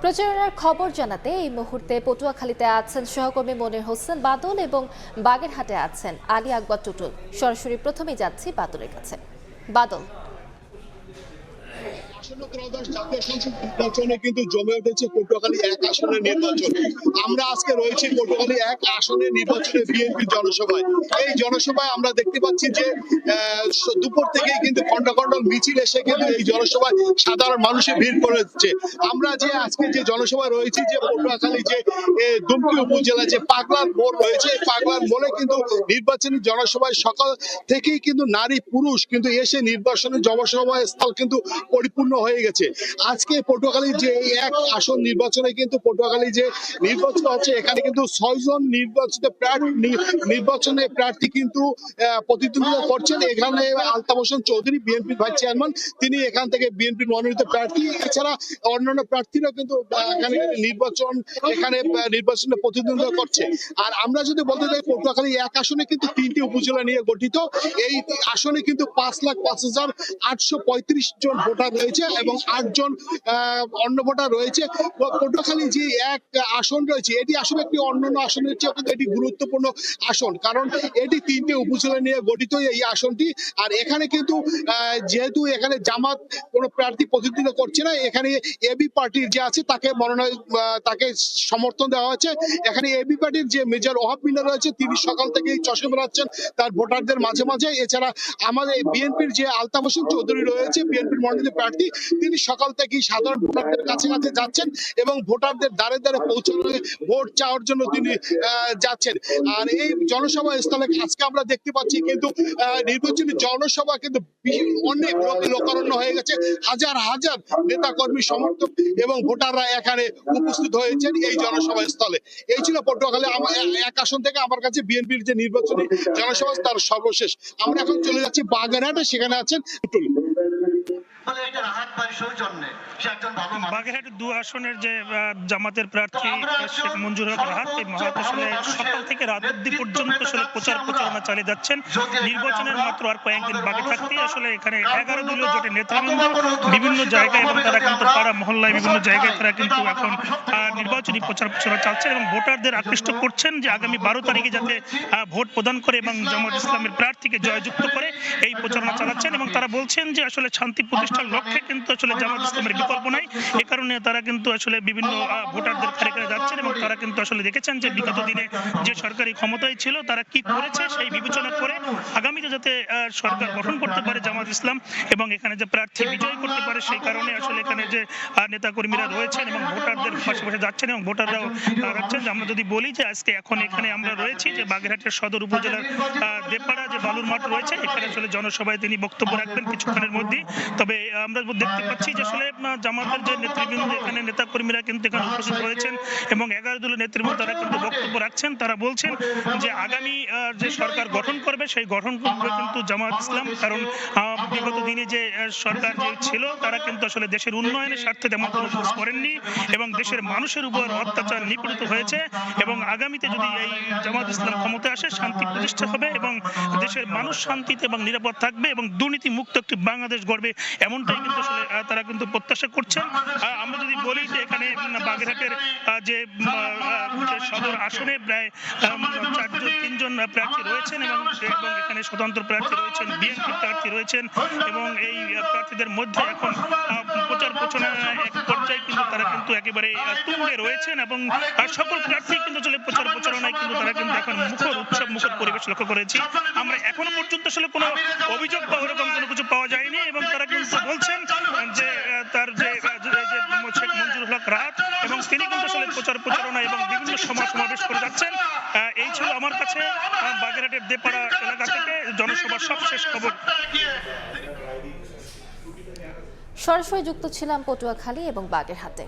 প্রচারণার খবর জানাতে এই মুহূর্তে পটুয়াখালীতে আছেন সহকর্মী মনির হোসেন বাদল এবং বাগেরহাটে আছেন আলী আকবর টুটুল। সরাসরি প্রথমেই যাচ্ছি বাদলের কাছে। বাদল, জাতীয় সংসদ নির্বাচনে কিন্তু জমে উঠেছে পটুয়াখালী 1 আসনের নির্বাচন। আমরা আজকে রয়েছি পটুয়াখালী 1 আসনের নির্বাচনে বিএনপির জনসভায়। এই জনসভায় আমরা দেখতে পাচ্ছি যে দুপুর থেকেই কিন্তু খন্ড খন্ড মিছিল এসে কিন্তু এই জনসভায় সাধারণ মানুষের ভিড় করেছে। আমরা যে আজকে যে জনসভায় রয়েছি যে পটুয়াখালী যে দুমকি উপজেলা যে পাগলার মোড় রয়েছে, পাগলার মোড়ে কিন্তু নির্বাচনী জনসভায় সকাল থেকেই কিন্তু নারী পুরুষ কিন্তু এসে নির্বাচনের জনসভা স্থল কিন্তু পরিপূর্ণ হয়ে গেছে। আজকে পটুয়াখালীর যে 1 আসন নির্বাচনে কিন্তু পটুয়াখালী যে নির্বাচন হচ্ছে, এখানে কিন্তু 6 জন নির্বাচনে প্রার্থী কিন্তু প্রতিদ্বন্দ্বিতা করছেন। এখানে আলতাফ হোসেন চৌধুরী বিএনপির ভাইস চেয়ারম্যান, তিনি এখান থেকে বিএনপির মনোনীত প্রার্থী। এছাড়া অন্যান্য প্রার্থীরা কিন্তু এখানে নির্বাচনে প্রতিদ্বন্দ্বিতা করছে। আর আমরা যদি বলতে চাই পটুয়াখালী 1 আসনে কিন্তু 3টি উপজেলা নিয়ে গঠিত। এই আসনে কিন্তু 5,05,835 জন ভোটার রয়েছে এবং 8 জন অন্য ভোটার রয়েছে। পটুয়াখালী যে 1 আসন রয়েছে, এটি আসলে একটি অন্যান্য আসনের চেয়ে কিন্তু এটি গুরুত্বপূর্ণ আসন, কারণ এটি 3টি উপজেলা নিয়ে গঠিত এই আসনটি। আর এখানে কিন্তু যেহেতু এখানে জামাত কোনো প্রার্থী প্রতিদ্বন্দ্বিতা করছে না, এখানে এবি পার্টির যে আছে তাকে তাকে সমর্থন দেওয়া হয়েছে। এখানে এবি পার্টির যে মেজর ওহাব মিনা রয়েছে, তিনি সকাল থেকেই চষে বেড়াচ্ছেন তার ভোটারদের মাঝে মাঝে। এছাড়া আমাদের বিএনপির যে আলতাফ হোসেন চৌধুরী রয়েছে, বিএনপির মনোনীত প্রার্থী, তিনি সকাল থেকেই সাধারণ ভোটারদের কাছে কাছে যাচ্ছেন এবং ভোটারদের দ্বারে দ্বারে পৌঁছানো ভোট চাওয়ার জন্য তিনি যাচ্ছেন। আর এই জনসভা স্থলে আজকে আমরা দেখতে পাচ্ছি কিন্তু নির্বাচনী জনসভা কিন্তু অনেক লোকারণ্য হয়ে গেছে। হাজার হাজার নেতা কর্মী সমর্থক এবং ভোটাররা এখানে উপস্থিত হয়েছেন এই জনসভা স্থলে। এই ছিল পটুয়াখালী 1 আসন থেকে আমার কাছে বিএনপির যে নির্বাচনী জনসভা তার সর্বশেষ। আমরা এখন চলে যাচ্ছি বাগেরহাটে, সেখানে আছেন টুটুল। বাগেরহাট 2 আসনের যে জামাতের প্রার্থী শেখ মঞ্জুর হক রাহাত, এই মহাত আসলে সকাল থেকে রাত অবধি পর্যন্ত আসলে প্রচারণা চালিয়ে যাচ্ছেন। নির্বাচনের মাত্র আর কয়েকদিন বাকি থাকতেই আসলে এখানে 11 দলীয় জোটের নেতৃবৃন্দ বিভিন্ন জায়গায় এবং তারা কিন্তু পাড়া মহল্লায় বিভিন্ন জায়গায় তারা কিন্তু এখন নির্বাচনী প্রচারণা চালছেন এবং ভোটারদের আকৃষ্ট করছেন যে আগামী 12 তারিখে যাতে ভোট প্রদান করে এবং জামাত ইসলামের প্রার্থীকে জয়যুক্ত করে এই প্রচারণা চালাচ্ছেন। এবং তারা বলছেন যে আসলে শান্তি প্রতিষ্ঠার লক্ষ্যে কিন্তু আসলে জামাত ইসলামের বিকল্প নাই। এই কারণে তারা কিন্তু আসলে বিভিন্ন ভোটারদের কাছে যাচ্ছেন এবং তারা কিন্তু আসলে দেখেছেন যে বিগত দিনে যে সরকারি ক্ষমতায় ছিল তারা কি করেছে সেই বিবেচনা করে আগামীতে যাতে সরকার গঠন করতে পারে জামাত ইসলাম এবং এখানে যে প্রার্থী বিজয় করতে পারে, সেই কারণে আসলে এখানে যে নেতা কর্মীরা রয়েছেন এবং ভোটারদের পাশাপাশি যাচ্ছেন এবং ভোটাররাও যাচ্ছেন। আমরা যদি বলি যে আজকে এখন এখানে আমরা রয়েছি যে বাগেরহাটের সদর উপজেলার দেপাড়া যে বালুর মাঠ রয়েছে, এখানে আসলে জনসভায় তিনি বক্তব্য রাখবেন কিছুক্ষণের মধ্যেই। তবে আমরা দেখতে পাচ্ছি যে আসলে জামাতের যে নেতৃবৃন্দ এখানে নেতা কর্মীরা কিন্তু এখানে উপস্থিত হয়েছেন এবং 11 দলের নেতৃবৃন্দ তারা কিন্তু বক্তব্য রাখছেন। তারা বলছেন যে আগামী যে সরকার গঠন করবে সেই গঠন করবে কিন্তু জামাত ইসলাম, কারণ বিগত দিনে যে সরকার যে ছিল তারা কিন্তু আসলে দেশের উন্নয়নের স্বার্থে তেমন কোনো কাজ করেননি এবং দেশের মানুষের উপর অত্যাচার নিপীড়িত হয়েছে। এবং আগামীতে যদি এই জামাত ইসলাম ক্ষমতায় আসে শান্তি প্রতিষ্ঠা হবে এবং দেশের মানুষ শান্তিতে এবং নিরাপদ থাকবে এবং দুর্নীতি মুক্ত একটি বাংলাদেশ গড়বে, এমনটাই কিন্তু আসলে তারা কিন্তু প্রত্যাশা করছেন। আমরা যদি বলি যে এখানে বাগেরহাটের যে সদর আসনে প্রায় 3জন প্রার্থী রয়েছেন এবং এখানে স্বতন্ত্র প্রার্থী রয়েছেন, বিএনপি প্রার্থী রয়েছেন এবং এই প্রার্থীদের মধ্যে এখন প্রচারণা এক পর্যায়ে কিন্তু তারা কিন্তু একেবারে তুঙ্গে রয়েছেন এবং সকল প্রার্থী কিন্তু আসলে প্রচারণায় কিন্তু তারা কিন্তু এখন উৎসব মুখর পরিবেশ লক্ষ্য করেছি। আমরা এখনো পর্যন্ত আসলে কোনো অভিযোগ বা ওরকম কোনো কিছু পাওয়া যায়নি এবং তারা কিন্তু বলছেন যে তার যে শেখ মঞ্জুর হক রাহাত এবং তিনি কিন্তু আসলে প্রচারণা এবং বিভিন্ন সমাবেশ করে যাচ্ছেন। এই ছিল আমার কাছে বাগেরহাটের দেপাড়া এলাকা থেকে জনসভার সবশেষ খবর। সরাসরি যুক্ত ছিলাম পটুয়াখালী এবং বাগেরহাটে।